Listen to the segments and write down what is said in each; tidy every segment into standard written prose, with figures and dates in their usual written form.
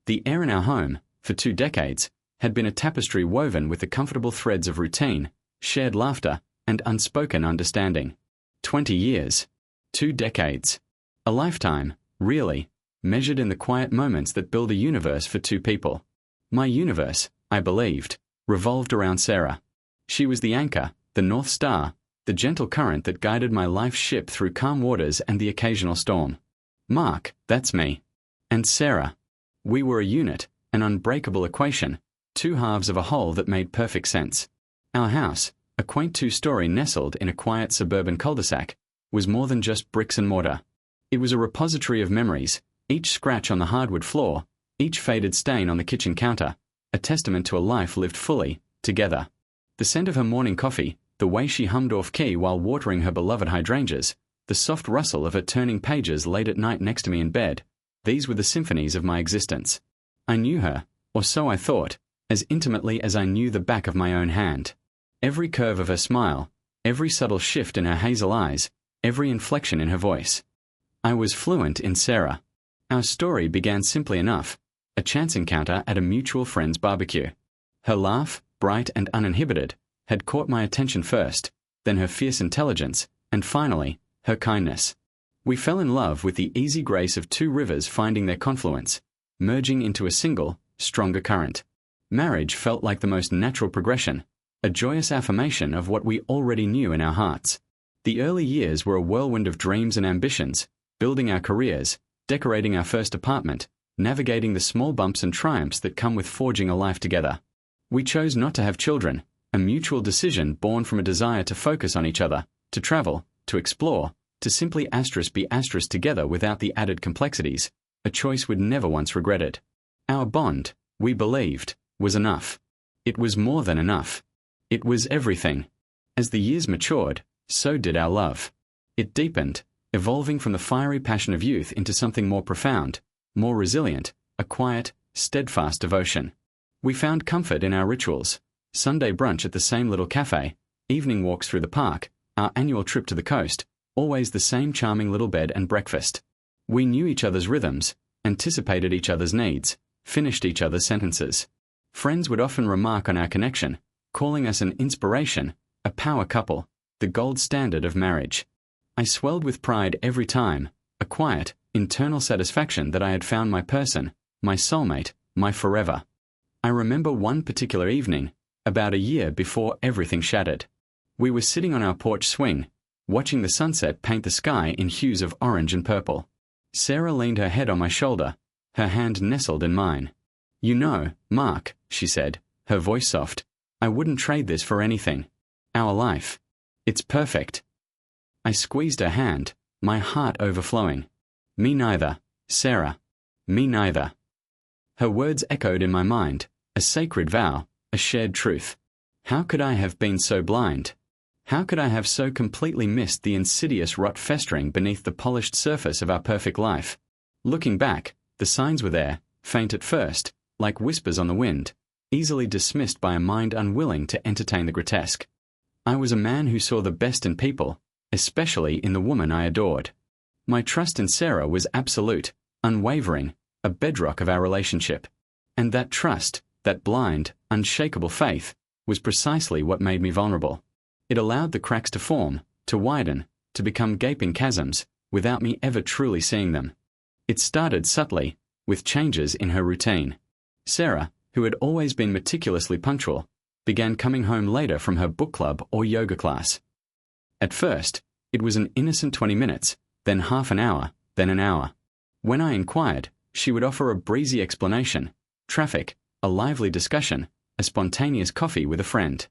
The air in our home, for 2 decades, had been a tapestry woven with the comfortable threads of routine, shared laughter, and unspoken understanding. 20 years. 2 decades. A lifetime, really, measured in the quiet moments that build a universe for 2 people. My universe, I believed, revolved around Sarah. She was the anchor, the North Star, the gentle current that guided my life's ship through calm waters and the occasional storm. Mark, that's me. And Sarah. We were a unit, an unbreakable equation, 2 halves of a whole that made perfect sense. Our house, a quaint 2-story nestled in a quiet suburban cul-de-sac, was more than just bricks and mortar. It was a repository of memories, each scratch on the hardwood floor, each faded stain on the kitchen counter, a testament to a life lived fully, together. The scent of her morning coffee, the way she hummed off-key while watering her beloved hydrangeas, the soft rustle of her turning pages late at night next to me in bed, these were the symphonies of my existence. I knew her, or so I thought, as intimately as I knew the back of my own hand. Every curve of her smile, every subtle shift in her hazel eyes, every inflection in her voice. I was fluent in Sarah. Our story began simply enough, a chance encounter at a mutual friend's barbecue. Her laugh, bright and uninhibited, had caught my attention first, then her fierce intelligence, and finally, her kindness. We fell in love with the easy grace of 2 rivers finding their confluence, merging into a single, stronger current. Marriage felt like the most natural progression, a joyous affirmation of what we already knew in our hearts. The early years were a whirlwind of dreams and ambitions, building our careers, decorating our first apartment, navigating the small bumps and triumphs that come with forging a life together. We chose not to have children, a mutual decision born from a desire to focus on each other, to travel, to explore, to simply be together without the added complexities, a choice we'd never once regretted. Our bond, we believed, was enough. It was more than enough. It was everything. As the years matured, so did our love. It deepened, evolving from the fiery passion of youth into something more profound, more resilient, a quiet, steadfast devotion. We found comfort in our rituals. Sunday brunch at the same little cafe, evening walks through the park, our annual trip to the coast, always the same charming little bed and breakfast. We knew each other's rhythms, anticipated each other's needs, finished each other's sentences. Friends would often remark on our connection, calling us an inspiration, a power couple, the gold standard of marriage. I swelled with pride every time, a quiet, internal satisfaction that I had found my person, my soulmate, my forever. I remember one particular evening, about a year before everything shattered. We were sitting on our porch swing, watching the sunset paint the sky in hues of orange and purple. Sarah leaned her head on my shoulder, her hand nestled in mine. "You know, Mark," she said, her voice soft, "I wouldn't trade this for anything. Our life. It's perfect." I squeezed her hand, my heart overflowing. "Me neither, Sarah. Me neither." Her words echoed in my mind, a sacred vow, a shared truth. How could I have been so blind? How could I have so completely missed the insidious rot festering beneath the polished surface of our perfect life? Looking back, the signs were there, faint at first, like whispers on the wind, easily dismissed by a mind unwilling to entertain the grotesque. I was a man who saw the best in people, especially in the woman I adored. My trust in Sarah was absolute, unwavering, a bedrock of our relationship. And that trust, that blind, unshakable faith, was precisely what made me vulnerable. It allowed the cracks to form, to widen, to become gaping chasms, without me ever truly seeing them. It started subtly, with changes in her routine. Sarah, who had always been meticulously punctual, began coming home later from her book club or yoga class. At first, it was an innocent 20 minutes, then half an hour, then an hour. When I inquired, she would offer a breezy explanation, traffic, a lively discussion, a spontaneous coffee with a friend.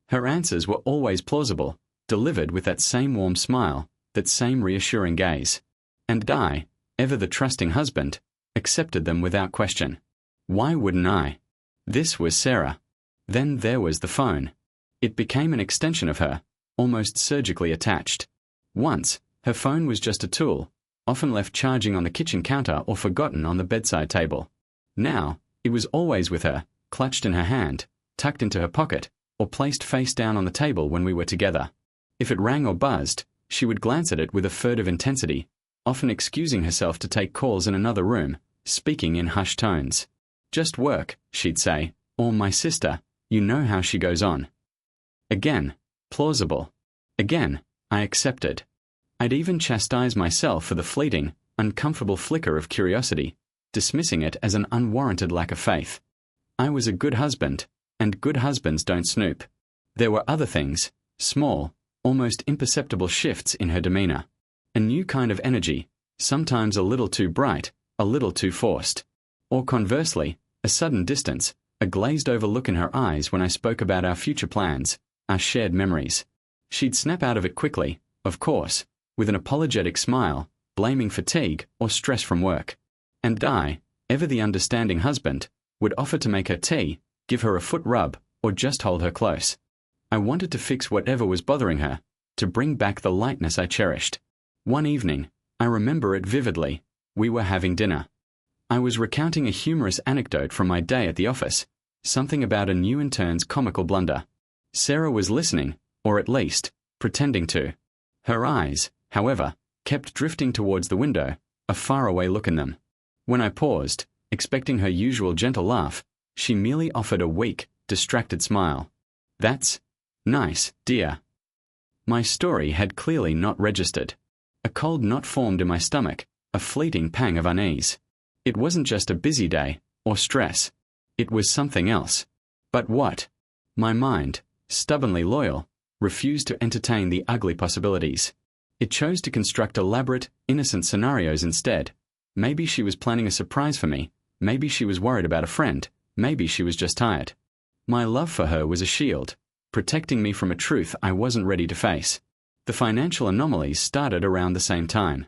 Her answers were always plausible, delivered with that same warm smile, that same reassuring gaze. And I, ever the trusting husband, accepted them without question. Why wouldn't I? This was Sarah. Then there was the phone. It became an extension of her, almost surgically attached. Once, her phone was just a tool, often left charging on the kitchen counter or forgotten on the bedside table. Now, it was always with her, clutched in her hand, tucked into her pocket, or placed face down on the table when we were together. If it rang or buzzed, she would glance at it with a furtive intensity, often excusing herself to take calls in another room, speaking in hushed tones. Just work, she'd say, or my sister, you know how she goes on. Again, plausible. Again, I accepted. I'd even chastise myself for the fleeting, uncomfortable flicker of curiosity, dismissing it as an unwarranted lack of faith. I was a good husband, and good husbands don't snoop. There were other things, small, almost imperceptible shifts in her demeanor. A new kind of energy, sometimes a little too bright, a little too forced. Or conversely, a sudden distance, a glazed-over look in her eyes when I spoke about our future plans, our shared memories. She'd snap out of it quickly, of course, with an apologetic smile, blaming fatigue or stress from work. And I, ever the understanding husband, would offer to make her tea, give her a foot rub, or just hold her close. I wanted to fix whatever was bothering her, to bring back the lightness I cherished. One evening, I remember it vividly, we were having dinner. I was recounting a humorous anecdote from my day at the office, something about a new intern's comical blunder. Sarah was listening, or at least, pretending to. Her eyes, however, kept drifting towards the window, a faraway look in them. When I paused, expecting her usual gentle laugh, she merely offered a weak, distracted smile. That's nice, dear. My story had clearly not registered. A cold knot formed in my stomach, a fleeting pang of unease. It wasn't just a busy day, or stress. It was something else. But what? My mind, stubbornly loyal, refused to entertain the ugly possibilities. It chose to construct elaborate, innocent scenarios instead. Maybe she was planning a surprise for me, maybe she was worried about a friend, maybe she was just tired. My love for her was a shield, protecting me from a truth I wasn't ready to face. The financial anomalies started around the same time.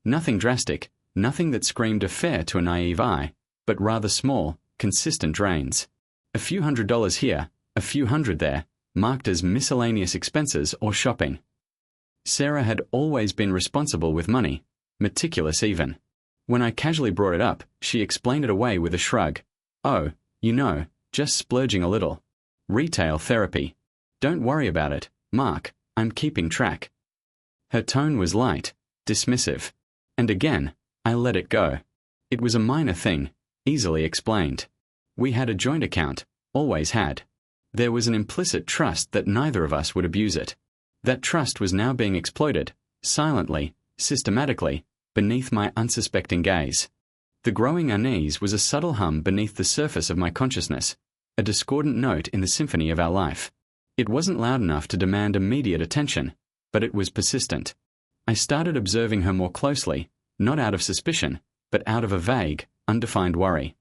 Nothing drastic, nothing that screamed affair to a naive eye, but rather small, consistent drains. A few $100s here, a few hundred there, marked as miscellaneous expenses or shopping. Sarah had always been responsible with money, meticulous even. When I casually brought it up, she explained it away with a shrug. Oh, you know, just splurging a little. Retail therapy. Don't worry about it, Mark, I'm keeping track. Her tone was light, dismissive. And again, I let it go. It was a minor thing, easily explained. We had a joint account, always had. There was an implicit trust that neither of us would abuse it. That trust was now being exploited, silently, systematically, beneath my unsuspecting gaze. The growing unease was a subtle hum beneath the surface of my consciousness, a discordant note in the symphony of our life. It wasn't loud enough to demand immediate attention, but it was persistent. I started observing her more closely, not out of suspicion, but out of a vague, undefined worry.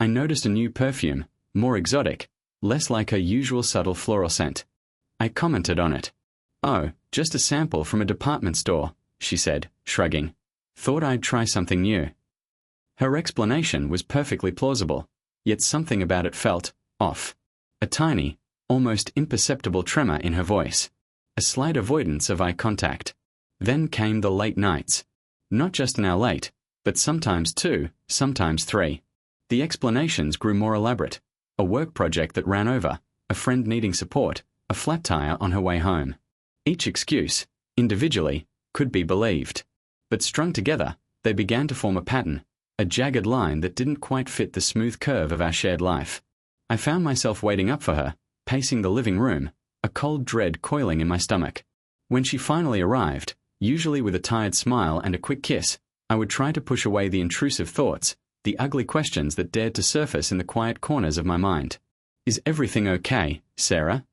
I noticed a new perfume, more exotic, less like her usual subtle floral scent. I commented on it. Oh, just a sample from a department store, she said, shrugging. Thought I'd try something new. Her explanation was perfectly plausible, yet something about it felt off. A tiny, almost imperceptible tremor in her voice. A slight avoidance of eye contact. Then came the late nights. Not just an hour late, but sometimes 2, sometimes 3. The explanations grew more elaborate. A work project that ran over, a friend needing support, a flat tire on her way home. Each excuse, individually, could be believed. But strung together, they began to form a pattern, a jagged line that didn't quite fit the smooth curve of our shared life. I found myself waiting up for her, pacing the living room, a cold dread coiling in my stomach. When she finally arrived, usually with a tired smile and a quick kiss, I would try to push away the intrusive thoughts, the ugly questions that dared to surface in the quiet corners of my mind. Is everything okay, Sarah?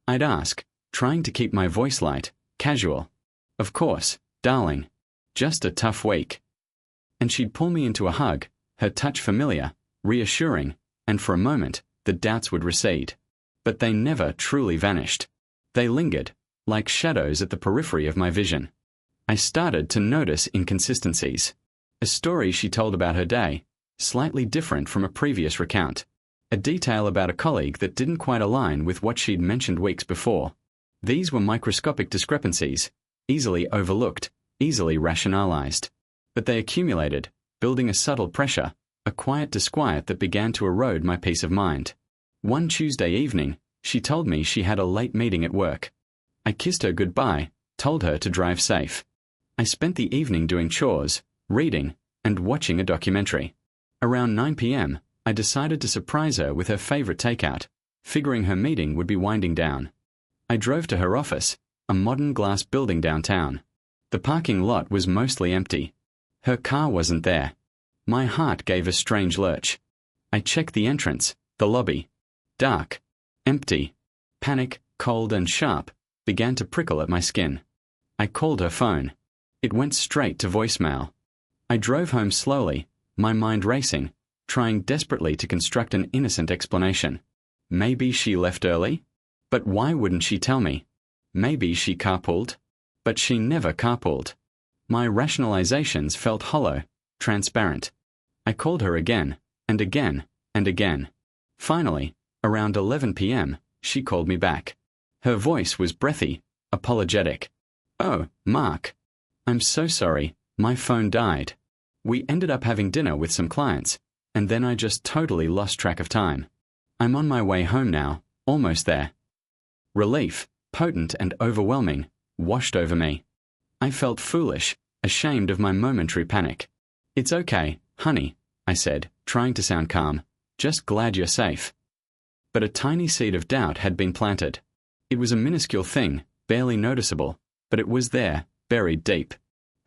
I'd ask, trying to keep my voice light, casual. Of course, darling. Just a tough week. And she'd pull me into a hug, her touch familiar, reassuring, and for a moment, the doubts would recede. But they never truly vanished. They lingered, like shadows at the periphery of my vision. I started to notice inconsistencies. A story she told about her day, slightly different from a previous recount. A detail about a colleague that didn't quite align with what she'd mentioned weeks before. These were microscopic discrepancies, easily overlooked, easily rationalized. But they accumulated, building a subtle pressure, a quiet disquiet that began to erode my peace of mind. One Tuesday evening, she told me she had a late meeting at work. I kissed her goodbye, told her to drive safe. I spent the evening doing chores, reading, and watching a documentary. Around 9 p.m., I decided to surprise her with her favorite takeout, figuring her meeting would be winding down. I drove to her office, a modern glass building downtown. The parking lot was mostly empty. Her car wasn't there. My heart gave a strange lurch. I checked the entrance, the lobby. Dark. Empty. Panic, cold and sharp, began to prickle at my skin. I called her phone. It went straight to voicemail. I drove home slowly, my mind racing, trying desperately to construct an innocent explanation. Maybe she left early? But why wouldn't she tell me? Maybe she carpooled? But she never carpooled. My rationalizations felt hollow, transparent. I called her again, and again, and again. Finally, around 11 p.m., she called me back. Her voice was breathy, apologetic. "Oh, Mark. I'm so sorry, my phone died. We ended up having dinner with some clients, and then I just totally lost track of time. I'm on my way home now, almost there." Relief, potent and overwhelming, washed over me. I felt foolish, ashamed of my momentary panic. "It's okay, honey," I said, trying to sound calm. "Just glad you're safe." But a tiny seed of doubt had been planted. It was a minuscule thing, barely noticeable, but it was there, buried deep.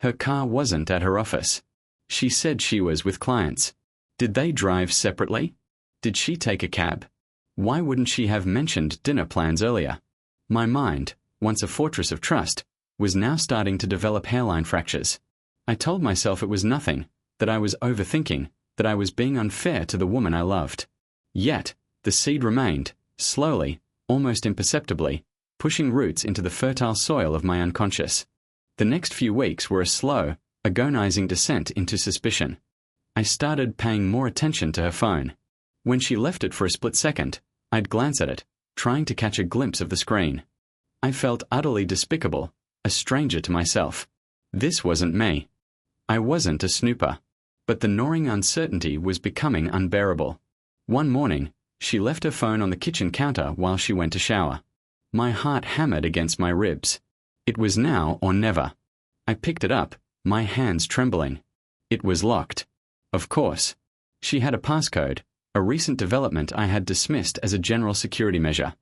Her car wasn't at her office. She said she was with clients. Did they drive separately? Did she take a cab? Why wouldn't she have mentioned dinner plans earlier? My mind, once a fortress of trust, was now starting to develop hairline fractures. I told myself it was nothing, that I was overthinking, that I was being unfair to the woman I loved. Yet, the seed remained, slowly, almost imperceptibly, pushing roots into the fertile soil of my unconscious. The next few weeks were a slow, agonizing descent into suspicion. I started paying more attention to her phone. When she left it for a split second, I'd glance at it, trying to catch a glimpse of the screen. I felt utterly despicable, a stranger to myself. This wasn't me. I wasn't a snooper. But the gnawing uncertainty was becoming unbearable. One morning, she left her phone on the kitchen counter while she went to shower. My heart hammered against my ribs. It was now or never. I picked it up, my hands trembling. It was locked. Of course. She had a passcode, a recent development I had dismissed as a general security measure.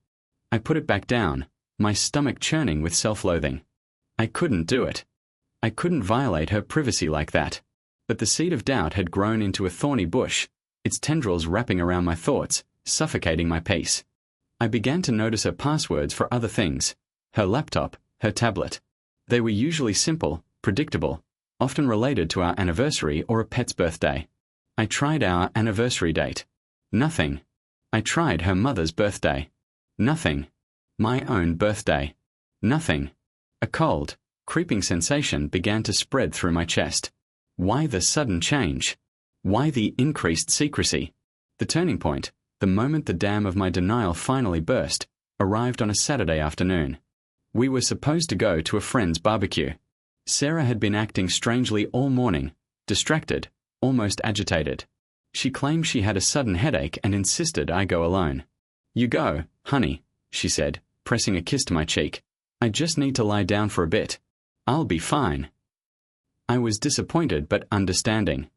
I put it back down, my stomach churning with self-loathing. I couldn't do it. I couldn't violate her privacy like that. But the seed of doubt had grown into a thorny bush, its tendrils wrapping around my thoughts, suffocating my peace. I began to notice her passwords for other things. Her laptop, her tablet. They were usually simple, predictable, often related to our anniversary or a pet's birthday. I tried our anniversary date. Nothing. I tried her mother's birthday. Nothing. My own birthday. Nothing. A cold, creeping sensation began to spread through my chest. Why the sudden change? Why the increased secrecy? The turning point, the moment the dam of my denial finally burst, arrived on a Saturday afternoon. We were supposed to go to a friend's barbecue. Sarah had been acting strangely all morning, distracted, almost agitated. She claimed she had a sudden headache and insisted I go alone. "You go, honey," she said, pressing a kiss to my cheek. "I just need to lie down for a bit. I'll be fine." I was disappointed but understanding.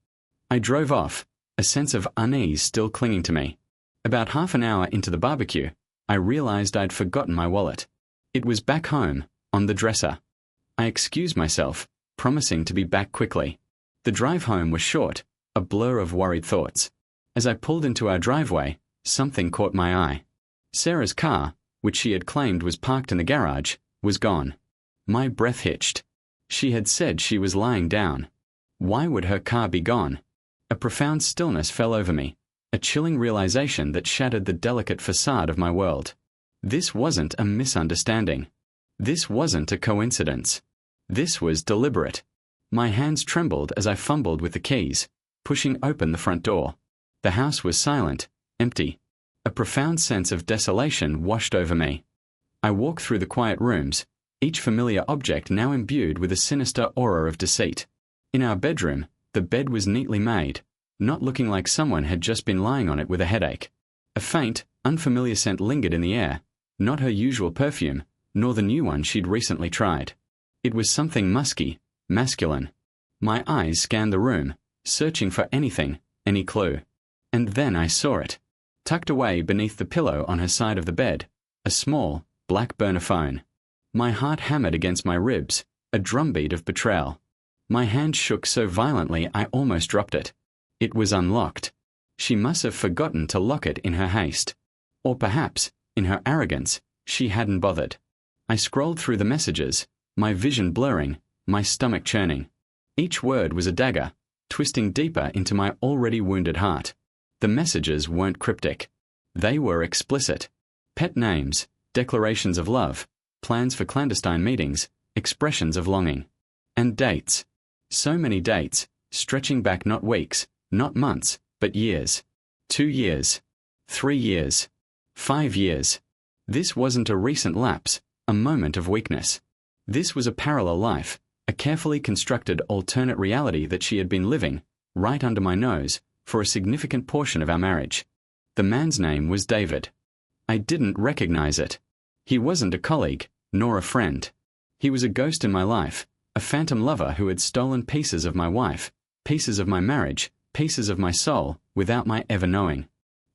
I drove off, a sense of unease still clinging to me. About half an hour into the barbecue, I realized I'd forgotten my wallet. It was back home, on the dresser. I excused myself, promising to be back quickly. The drive home was short, a blur of worried thoughts. As I pulled into our driveway, something caught my eye. Sarah's car, which she had claimed was parked in the garage, was gone. My breath hitched. She had said she was lying down. Why would her car be gone? A profound stillness fell over me, a chilling realization that shattered the delicate facade of my world. This wasn't a misunderstanding. This wasn't a coincidence. This was deliberate. My hands trembled as I fumbled with the keys, pushing open the front door. The house was silent, empty. A profound sense of desolation washed over me. I walked through the quiet rooms, each familiar object now imbued with a sinister aura of deceit. In our bedroom, the bed was neatly made, not looking like someone had just been lying on it with a headache. A faint, unfamiliar scent lingered in the air, not her usual perfume, nor the new one she'd recently tried. It was something musky, masculine. My eyes scanned the room, searching for anything, any clue. And then I saw it. Tucked away beneath the pillow on her side of the bed, a small, black burner phone. My heart hammered against my ribs, a drumbeat of betrayal. My hand shook so violently I almost dropped it. It was unlocked. She must have forgotten to lock it in her haste. Or perhaps, in her arrogance, she hadn't bothered. I scrolled through the messages, my vision blurring, my stomach churning. Each word was a dagger, twisting deeper into my already wounded heart. The messages weren't cryptic. They were explicit. Pet names, declarations of love, plans for clandestine meetings, expressions of longing. And dates. So many dates, stretching back not weeks, not months, but years. 2 years. 3 years. 5 years. This wasn't a recent lapse, a moment of weakness. This was a parallel life, a carefully constructed alternate reality that she had been living, right under my nose, for a significant portion of our marriage. The man's name was David. I didn't recognize it. He wasn't a colleague, nor a friend. He was a ghost in my life, a phantom lover who had stolen pieces of my wife, pieces of my marriage, pieces of my soul, without my ever knowing.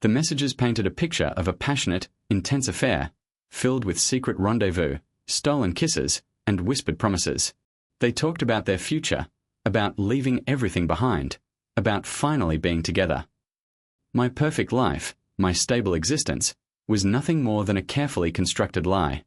The messages painted a picture of a passionate, intense affair, filled with secret rendezvous, stolen kisses, and whispered promises. They talked about their future, about leaving everything behind, about finally being together. My perfect life, my stable existence, was nothing more than a carefully constructed lie.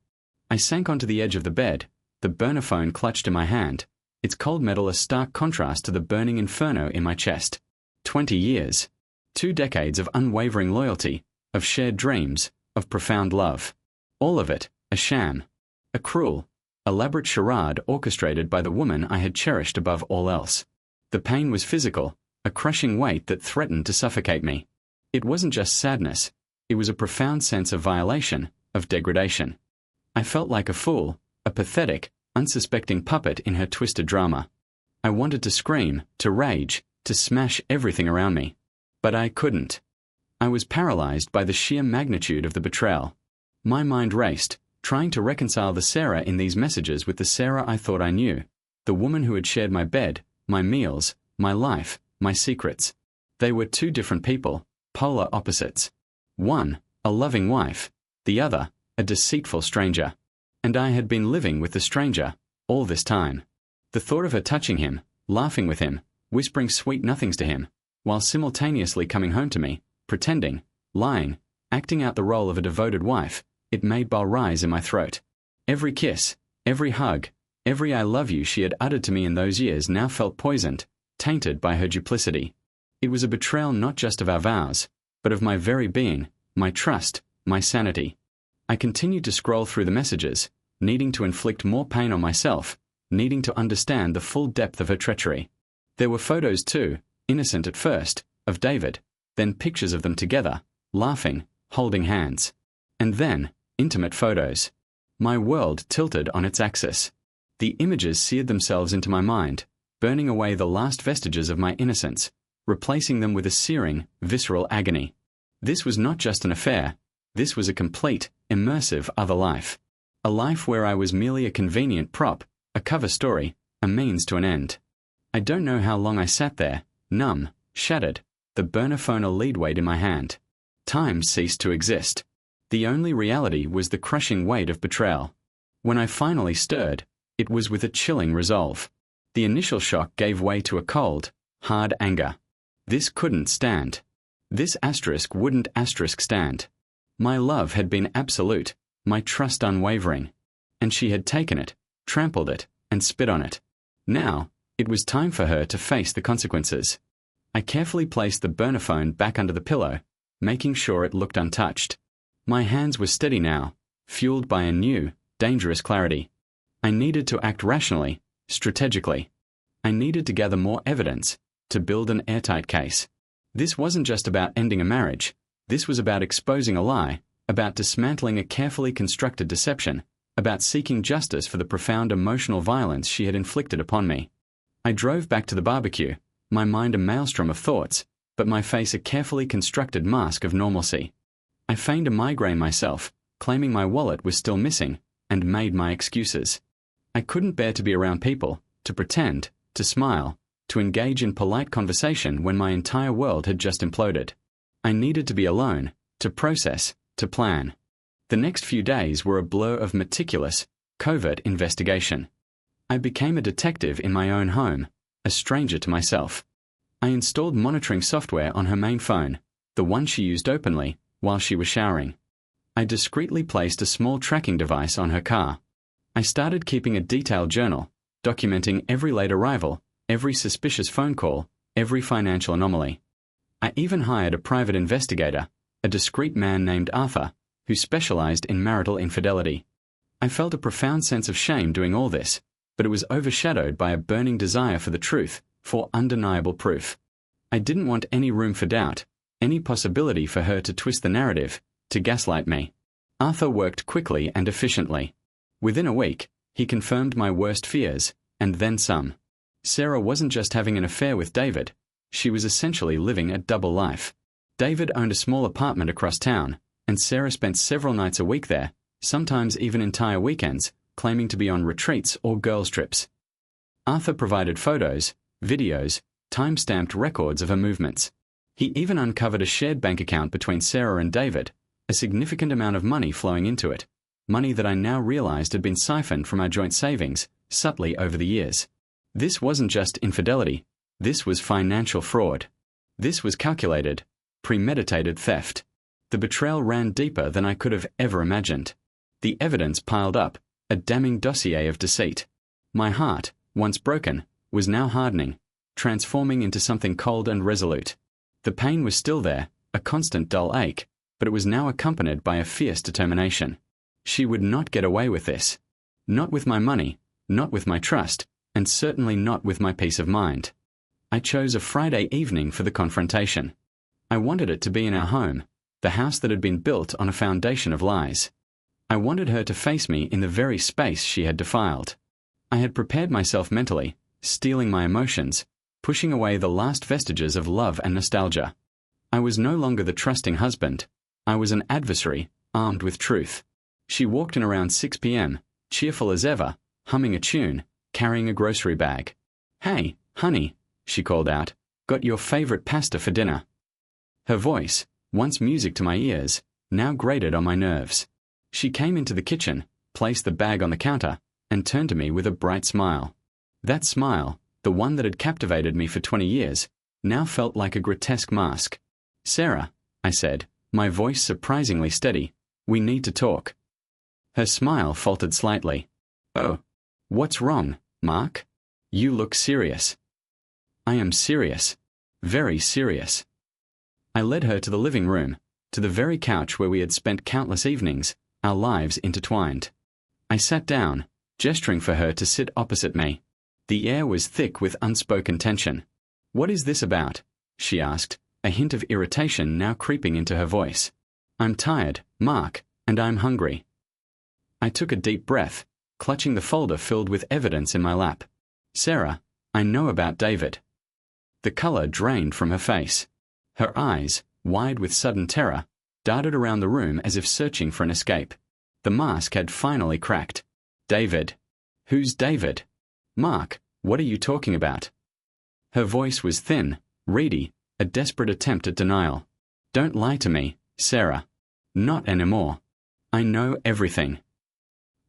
I sank onto the edge of the bed, the burner phone clutched in my hand, its cold metal a stark contrast to the burning inferno in my chest. 20 years. 2 decades of unwavering loyalty, of shared dreams, of profound love. All of it, a sham. A cruel, elaborate charade orchestrated by the woman I had cherished above all else. The pain was physical, a crushing weight that threatened to suffocate me. It wasn't just sadness, it was a profound sense of violation, of degradation. I felt like a fool, a pathetic, unsuspecting puppet in her twisted drama. I wanted to scream, to rage, to smash everything around me. But I couldn't. I was paralyzed by the sheer magnitude of the betrayal. My mind raced, trying to reconcile the Sarah in these messages with the Sarah I thought I knew, the woman who had shared my bed, my meals, my life, my secrets. They were 2 different people, polar opposites. One, a loving wife, the other, a deceitful stranger. And I had been living with the stranger, all this time. The thought of her touching him, laughing with him, whispering sweet nothings to him, while simultaneously coming home to me, pretending, lying, acting out the role of a devoted wife, it made bile rise in my throat. Every kiss, every hug, every I love you she had uttered to me in those years now felt poisoned, tainted by her duplicity. It was a betrayal not just of our vows, but of my very being, my trust, my sanity. I continued to scroll through the messages, needing to inflict more pain on myself, needing to understand the full depth of her treachery. There were photos too, innocent at first, of David, then pictures of them together, laughing, holding hands. And then, intimate photos. My world tilted on its axis. The images seared themselves into my mind, burning away the last vestiges of my innocence, replacing them with a searing, visceral agony. This was not just an affair. This was a complete, immersive other life. A life where I was merely a convenient prop, a cover story, a means to an end. I don't know how long I sat there, numb, shattered, the burner phone a lead weight in my hand. Time ceased to exist. The only reality was the crushing weight of betrayal. When I finally stirred, it was with a chilling resolve. The initial shock gave way to a cold, hard anger. This couldn't stand. This asterisk wouldn't asterisk stand. My love had been absolute, my trust unwavering. And she had taken it, trampled it, and spit on it. Now, it was time for her to face the consequences. I carefully placed the burner phone back under the pillow, making sure it looked untouched. My hands were steady now, fueled by a new, dangerous clarity. I needed to act rationally, strategically. I needed to gather more evidence, to build an airtight case. This wasn't just about ending a marriage. This was about exposing a lie, about dismantling a carefully constructed deception, about seeking justice for the profound emotional violence she had inflicted upon me. I drove back to the barbecue, my mind a maelstrom of thoughts, but my face a carefully constructed mask of normalcy. I feigned a migraine myself, claiming my wallet was still missing, and made my excuses. I couldn't bear to be around people, to pretend, to smile, to engage in polite conversation when my entire world had just imploded. I needed to be alone, to process, to plan. The next few days were a blur of meticulous, covert investigation. I became a detective in my own home, a stranger to myself. I installed monitoring software on her main phone, the one she used openly, while she was showering. I discreetly placed a small tracking device on her car. I started keeping a detailed journal, documenting every late arrival, every suspicious phone call, every financial anomaly. I even hired a private investigator, a discreet man named Arthur, who specialized in marital infidelity. I felt a profound sense of shame doing all this, but it was overshadowed by a burning desire for the truth, for undeniable proof. I didn't want any room for doubt, any possibility for her to twist the narrative, to gaslight me. Arthur worked quickly and efficiently. Within a week, he confirmed my worst fears, and then some. Sarah wasn't just having an affair with David, she was essentially living a double life. David owned a small apartment across town, and Sarah spent several nights a week there, sometimes even entire weekends, claiming to be on retreats or girls' trips. Arthur provided photos, videos, time-stamped records of her movements. He even uncovered a shared bank account between Sarah and David, a significant amount of money flowing into it, money that I now realized had been siphoned from our joint savings, subtly over the years. This wasn't just infidelity, this was financial fraud. This was calculated, premeditated theft. The betrayal ran deeper than I could have ever imagined. The evidence piled up, a damning dossier of deceit. My heart, once broken, was now hardening, transforming into something cold and resolute. The pain was still there, a constant dull ache, but it was now accompanied by a fierce determination. She would not get away with this. Not with my money, not with my trust, and certainly not with my peace of mind. I chose a Friday evening for the confrontation. I wanted it to be in our home, the house that had been built on a foundation of lies. I wanted her to face me in the very space she had defiled. I had prepared myself mentally, steeling my emotions, pushing away the last vestiges of love and nostalgia. I was no longer the trusting husband. I was an adversary, armed with truth. She walked in around 6 p.m., cheerful as ever, humming a tune, carrying a grocery bag. "Hey, honey," she called out, "got your favorite pasta for dinner." Her voice, once music to my ears, now grated on my nerves. She came into the kitchen, placed the bag on the counter, and turned to me with a bright smile. That smile, the one that had captivated me for 20 years, now felt like a grotesque mask. "Sarah," I said, my voice surprisingly steady, "we need to talk." Her smile faltered slightly. "Oh, what's wrong, Mark? You look serious." "I am serious. Very serious." I led her to the living room, to the very couch where we had spent countless evenings, our lives intertwined. I sat down, gesturing for her to sit opposite me. The air was thick with unspoken tension. "What is this about?" she asked, a hint of irritation now creeping into her voice. "I'm tired, Mark, and I'm hungry." I took a deep breath, clutching the folder filled with evidence in my lap. "Sarah, I know about David." The color drained from her face. Her eyes, wide with sudden terror, darted around the room as if searching for an escape. The mask had finally cracked. "David? Who's David? Mark, what are you talking about?" Her voice was thin, reedy, a desperate attempt at denial. "Don't lie to me, Sarah. Not anymore. I know everything."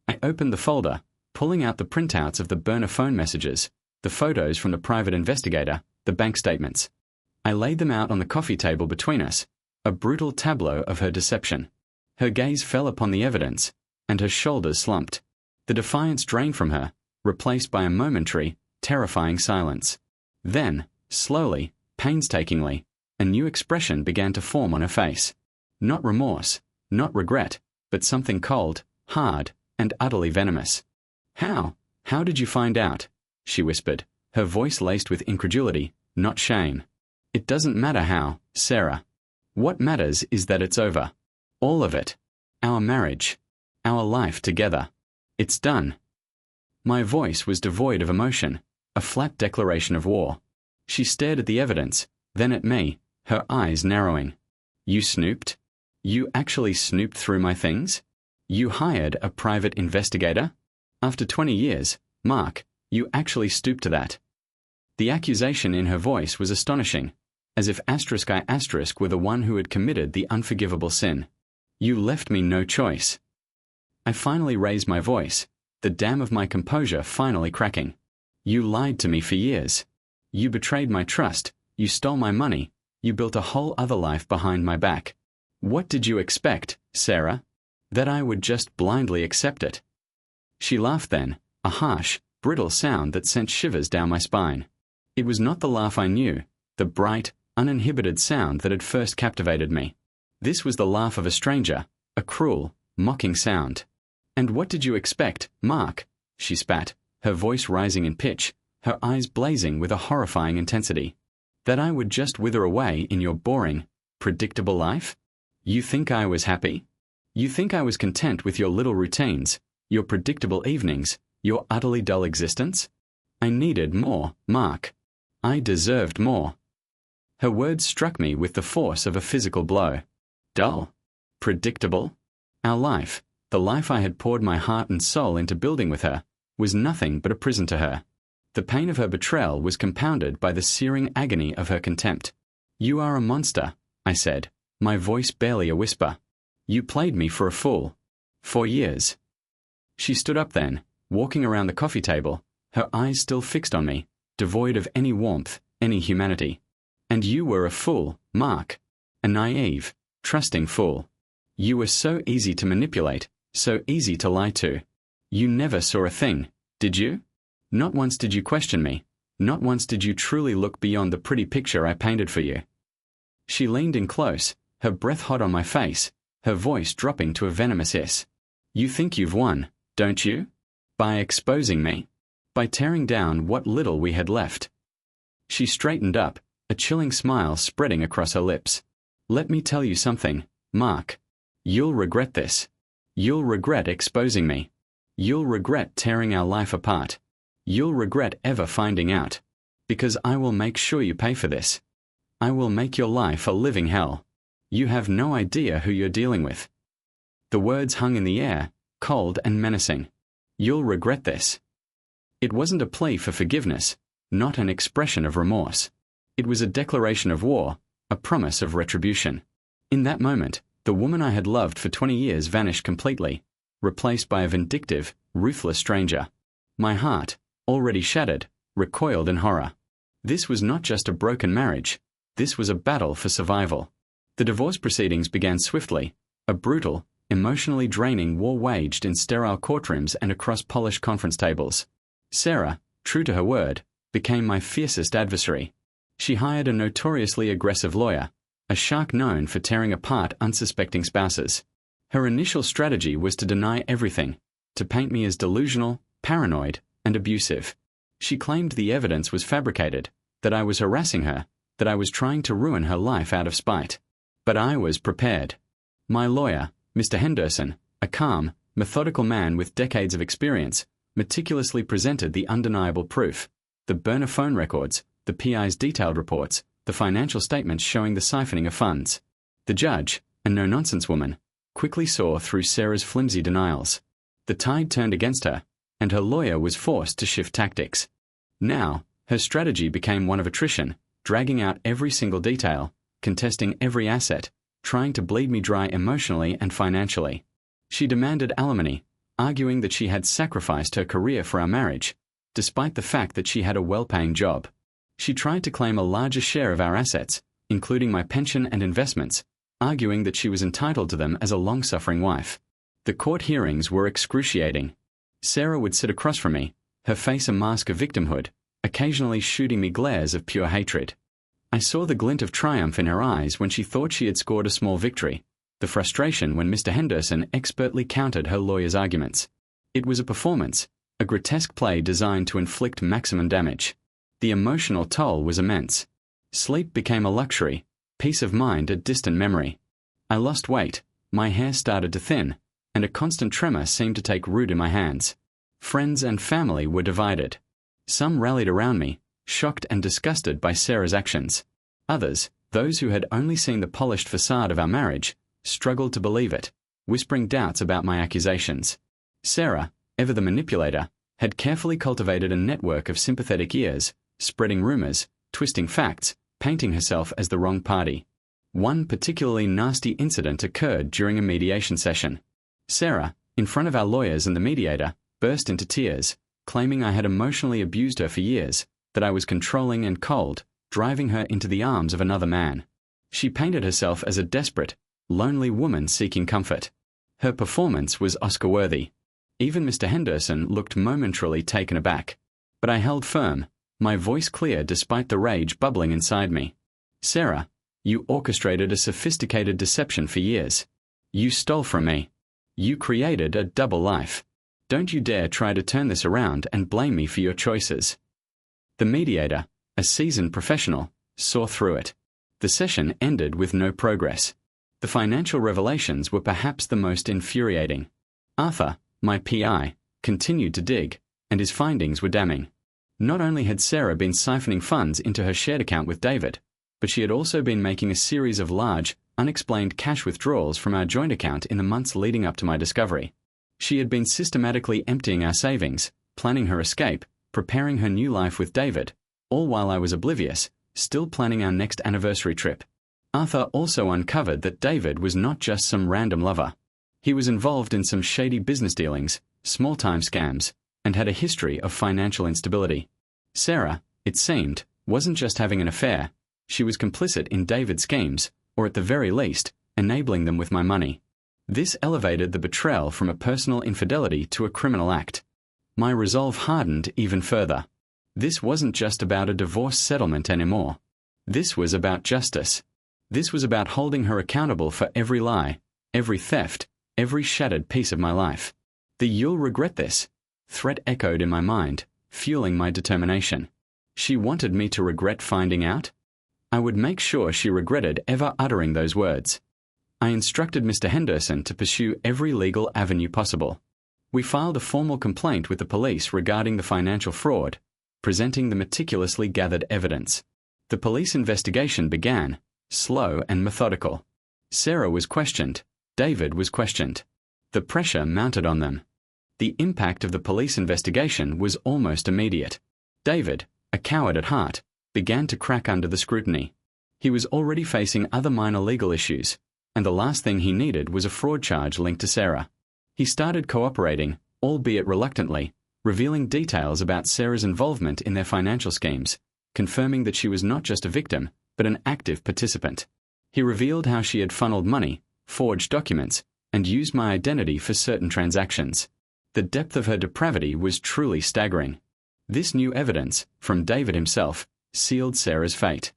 I opened the folder, pulling out the printouts of the burner phone messages, the photos from the private investigator, the bank statements. I laid them out on the coffee table between us, a brutal tableau of her deception. Her gaze fell upon the evidence, and her shoulders slumped. The defiance drained from her, replaced by a momentary, terrifying silence. Then, slowly, painstakingly, a new expression began to form on her face. Not remorse, not regret, but something cold, hard, and utterly venomous. How did you find out?" she whispered, her voice laced with incredulity, not shame. "It doesn't matter how, Sarah. What matters is that it's over. All of it. Our marriage. Our life together. It's done." My voice was devoid of emotion, a flat declaration of war. She stared at the evidence, then at me, her eyes narrowing. "You snooped? You actually snooped through my things? You hired a private investigator? After 20 years, Mark, you actually stooped to that?" The accusation in her voice was astonishing, as if *I* were the one who had committed the unforgivable sin. You left me no choice. I finally raised my voice, the dam of my composure finally cracking. You lied to me for years. You betrayed my trust, you stole my money, you built a whole other life behind my back. What did you expect, Sarah? That I would just blindly accept it? She laughed then, a harsh, brittle sound that sent shivers down my spine. It was not the laugh I knew, the bright, uninhibited sound that had first captivated me. This was the laugh of a stranger, a cruel, mocking sound. And what did you expect, Mark? She spat, her voice rising in pitch, her eyes blazing with a horrifying intensity. That I would just wither away in your boring, predictable life? You think I was happy? You think I was content with your little routines, your predictable evenings, your utterly dull existence? I needed more, Mark. I deserved more. Her words struck me with the force of a physical blow. Dull? Predictable? Our life, the life I had poured my heart and soul into building with her, was nothing but a prison to her. The pain of her betrayal was compounded by the searing agony of her contempt. You are a monster, I said, my voice barely a whisper. You played me for a fool. For years. She stood up then, walking around the coffee table, her eyes still fixed on me, devoid of any warmth, any humanity. And you were a fool, Mark. A naive, trusting fool. You were so easy to manipulate, so easy to lie to. You never saw a thing, did you? Not once did you question me. Not once did you truly look beyond the pretty picture I painted for you. She leaned in close, her breath hot on my face, her voice dropping to a venomous hiss. You think you've won, don't you? By exposing me. By tearing down what little we had left. She straightened up, a chilling smile spreading across her lips. Let me tell you something, Mark. You'll regret this. You'll regret exposing me. You'll regret tearing our life apart. You'll regret ever finding out. Because I will make sure you pay for this. I will make your life a living hell. You have no idea who you're dealing with. The words hung in the air, cold and menacing. You'll regret this. It wasn't a plea for forgiveness, not an expression of remorse. It was a declaration of war, a promise of retribution. In that moment, the woman I had loved for 20 years vanished completely, replaced by a vindictive, ruthless stranger. My heart, already shattered, recoiled in horror. This was not just a broken marriage. This was a battle for survival. The divorce proceedings began swiftly, a brutal, emotionally draining war waged in sterile courtrooms and across polished conference tables. Sarah, true to her word, became my fiercest adversary. She hired a notoriously aggressive lawyer, a shark known for tearing apart unsuspecting spouses. Her initial strategy was to deny everything, to paint me as delusional, paranoid, and abusive. She claimed the evidence was fabricated, that I was harassing her, that I was trying to ruin her life out of spite. But I was prepared. My lawyer, Mr. Henderson, a calm, methodical man with decades of experience, meticulously presented the undeniable proof, the burner phone records, the PI's detailed reports, the financial statements showing the siphoning of funds. The judge, a no-nonsense woman, quickly saw through Sarah's flimsy denials. The tide turned against her, and her lawyer was forced to shift tactics. Now, her strategy became one of attrition, dragging out every single detail, contesting every asset, trying to bleed me dry emotionally and financially. She demanded alimony, arguing that she had sacrificed her career for our marriage, despite the fact that she had a well-paying job. She tried to claim a larger share of our assets, including my pension and investments, arguing that she was entitled to them as a long-suffering wife. The court hearings were excruciating. Sarah would sit across from me, her face a mask of victimhood, occasionally shooting me glares of pure hatred. I saw the glint of triumph in her eyes when she thought she had scored a small victory, the frustration when Mr. Henderson expertly countered her lawyer's arguments. It was a performance, a grotesque play designed to inflict maximum damage. The emotional toll was immense. Sleep became a luxury, peace of mind a distant memory. I lost weight, my hair started to thin, and a constant tremor seemed to take root in my hands. Friends and family were divided. Some rallied around me, shocked and disgusted by Sarah's actions. Others, those who had only seen the polished facade of our marriage, struggled to believe it, whispering doubts about my accusations. Sarah, ever the manipulator, had carefully cultivated a network of sympathetic ears, spreading rumors, twisting facts, painting herself as the wrong party. One particularly nasty incident occurred during a mediation session. Sarah, in front of our lawyers and the mediator, burst into tears, claiming I had emotionally abused her for years, that I was controlling and cold, driving her into the arms of another man. She painted herself as a desperate, lonely woman seeking comfort. Her performance was Oscar-worthy. Even Mr. Henderson looked momentarily taken aback. But I held firm, my voice clear despite the rage bubbling inside me. Sarah, you orchestrated a sophisticated deception for years. You stole from me. You created a double life. Don't you dare try to turn this around and blame me for your choices. The mediator, a seasoned professional, saw through it. The session ended with no progress. The financial revelations were perhaps the most infuriating. Arthur, my PI, continued to dig, and his findings were damning. Not only had Sarah been siphoning funds into her shared account with David, but she had also been making a series of large, unexplained cash withdrawals from our joint account in the months leading up to my discovery. She had been systematically emptying our savings, planning her escape, preparing her new life with David, all while I was oblivious, still planning our next anniversary trip. Arthur also uncovered that David was not just some random lover. He was involved in some shady business dealings, small-time scams, and had a history of financial instability. Sarah, it seemed, wasn't just having an affair. She was complicit in David's schemes, or at the very least, enabling them with my money. This elevated the betrayal from a personal infidelity to a criminal act. My resolve hardened even further. This wasn't just about a divorce settlement anymore. This was about justice. This was about holding her accountable for every lie, every theft, every shattered piece of my life. The "you'll regret this" threat echoed in my mind, fueling my determination. She wanted me to regret finding out? I would make sure she regretted ever uttering those words. I instructed Mr. Henderson to pursue every legal avenue possible. We filed a formal complaint with the police regarding the financial fraud, presenting the meticulously gathered evidence. The police investigation began, slow and methodical. Sarah was questioned. David was questioned. The pressure mounted on them. The impact of the police investigation was almost immediate. David, a coward at heart, began to crack under the scrutiny. He was already facing other minor legal issues, and the last thing he needed was a fraud charge linked to Sarah. He started cooperating, albeit reluctantly, revealing details about Sarah's involvement in their financial schemes, confirming that she was not just a victim, but an active participant. He revealed how she had funneled money, forged documents, and used my identity for certain transactions. The depth of her depravity was truly staggering. This new evidence, from David himself, sealed Sarah's fate.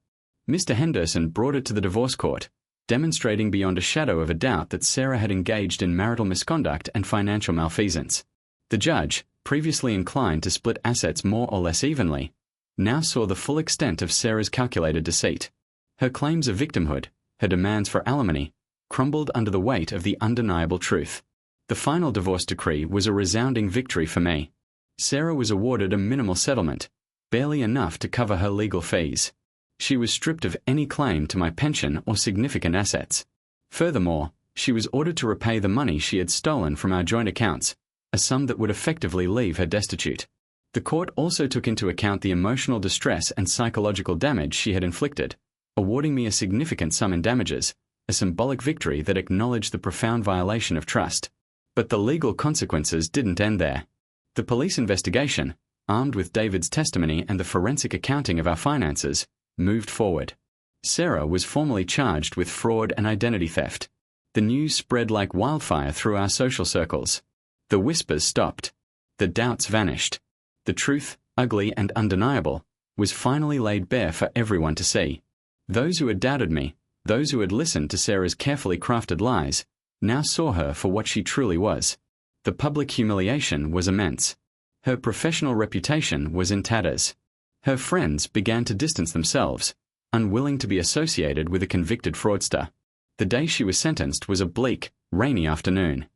Mr. Henderson brought it to the divorce court, demonstrating beyond a shadow of a doubt that Sarah had engaged in marital misconduct and financial malfeasance. The judge, previously inclined to split assets more or less evenly, now saw the full extent of Sarah's calculated deceit. Her claims of victimhood, her demands for alimony, crumbled under the weight of the undeniable truth. The final divorce decree was a resounding victory for me. Sarah was awarded a minimal settlement, barely enough to cover her legal fees. She was stripped of any claim to my pension or significant assets. Furthermore, she was ordered to repay the money she had stolen from our joint accounts, a sum that would effectively leave her destitute. The court also took into account the emotional distress and psychological damage she had inflicted, awarding me a significant sum in damages, a symbolic victory that acknowledged the profound violation of trust. But the legal consequences didn't end there. The police investigation, armed with David's testimony and the forensic accounting of our finances, moved forward. Sarah was formally charged with fraud and identity theft. The news spread like wildfire through our social circles. The whispers stopped. The doubts vanished. The truth, ugly and undeniable, was finally laid bare for everyone to see. Those who had doubted me, those who had listened to Sarah's carefully crafted lies, now saw her for what she truly was. The public humiliation was immense. Her professional reputation was in tatters. Her friends began to distance themselves, unwilling to be associated with a convicted fraudster. The day she was sentenced was a bleak, rainy afternoon.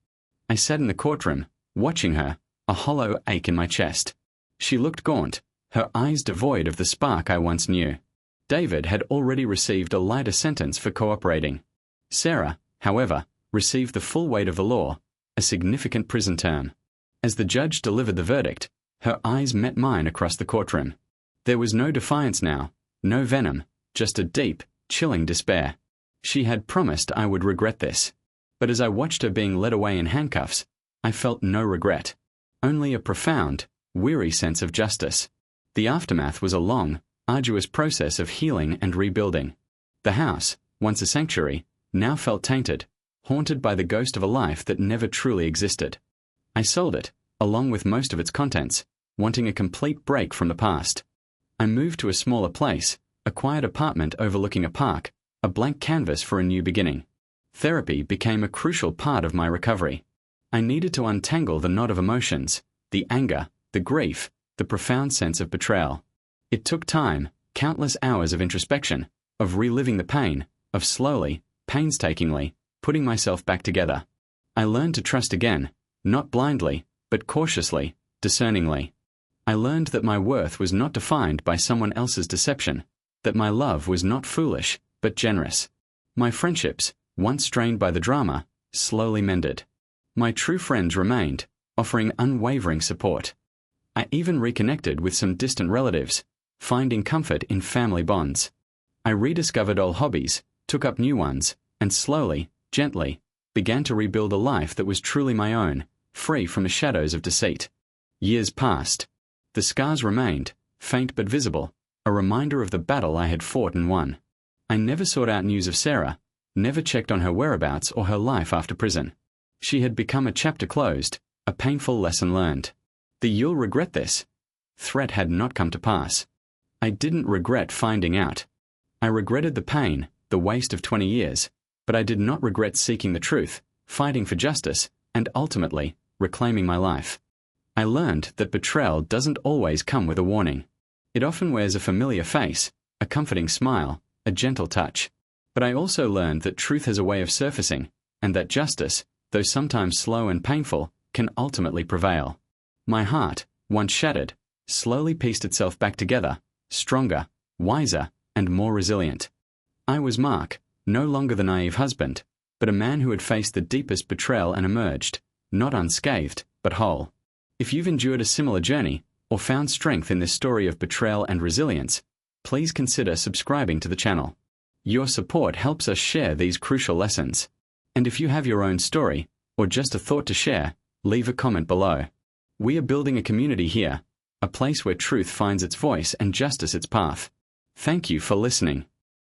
I sat in the courtroom, watching her, a hollow ache in my chest. She looked gaunt, her eyes devoid of the spark I once knew. David had already received a lighter sentence for cooperating. Sarah, however, received the full weight of the law, a significant prison term. As the judge delivered the verdict, her eyes met mine across the courtroom. There was no defiance now, no venom, just a deep, chilling despair. She had promised I would regret this. But as I watched her being led away in handcuffs, I felt no regret, only a profound, weary sense of justice. The aftermath was a long, arduous process of healing and rebuilding. The house, once a sanctuary, now felt tainted, haunted by the ghost of a life that never truly existed. I sold it, along with most of its contents, wanting a complete break from the past. I moved to a smaller place, a quiet apartment overlooking a park, a blank canvas for a new beginning. Therapy became a crucial part of my recovery. I needed to untangle the knot of emotions, the anger, the grief, the profound sense of betrayal. It took time, countless hours of introspection, of reliving the pain, of slowly, painstakingly, putting myself back together. I learned to trust again, not blindly, but cautiously, discerningly. I learned that my worth was not defined by someone else's deception, that my love was not foolish, but generous. My friendships, once strained by the drama, slowly mended. My true friends remained, offering unwavering support. I even reconnected with some distant relatives, finding comfort in family bonds. I rediscovered old hobbies, took up new ones, and slowly, gently, began to rebuild a life that was truly my own, free from the shadows of deceit. Years passed. The scars remained, faint but visible, a reminder of the battle I had fought and won. I never sought out news of Sarah, never checked on her whereabouts or her life after prison. She had become a chapter closed, a painful lesson learned. The "you'll regret this" threat had not come to pass. I didn't regret finding out. I regretted the pain, the waste of 20 years, but I did not regret seeking the truth, fighting for justice, and ultimately, reclaiming my life. I learned that betrayal doesn't always come with a warning. It often wears a familiar face, a comforting smile, a gentle touch. But I also learned that truth has a way of surfacing, and that justice, though sometimes slow and painful, can ultimately prevail. My heart, once shattered, slowly pieced itself back together, stronger, wiser, and more resilient. I was Mark, no longer the naive husband, but a man who had faced the deepest betrayal and emerged, not unscathed, but whole. If you've endured a similar journey, or found strength in this story of betrayal and resilience, please consider subscribing to the channel. Your support helps us share these crucial lessons. And if you have your own story, or just a thought to share, leave a comment below. We are building a community here, a place where truth finds its voice and justice its path. Thank you for listening.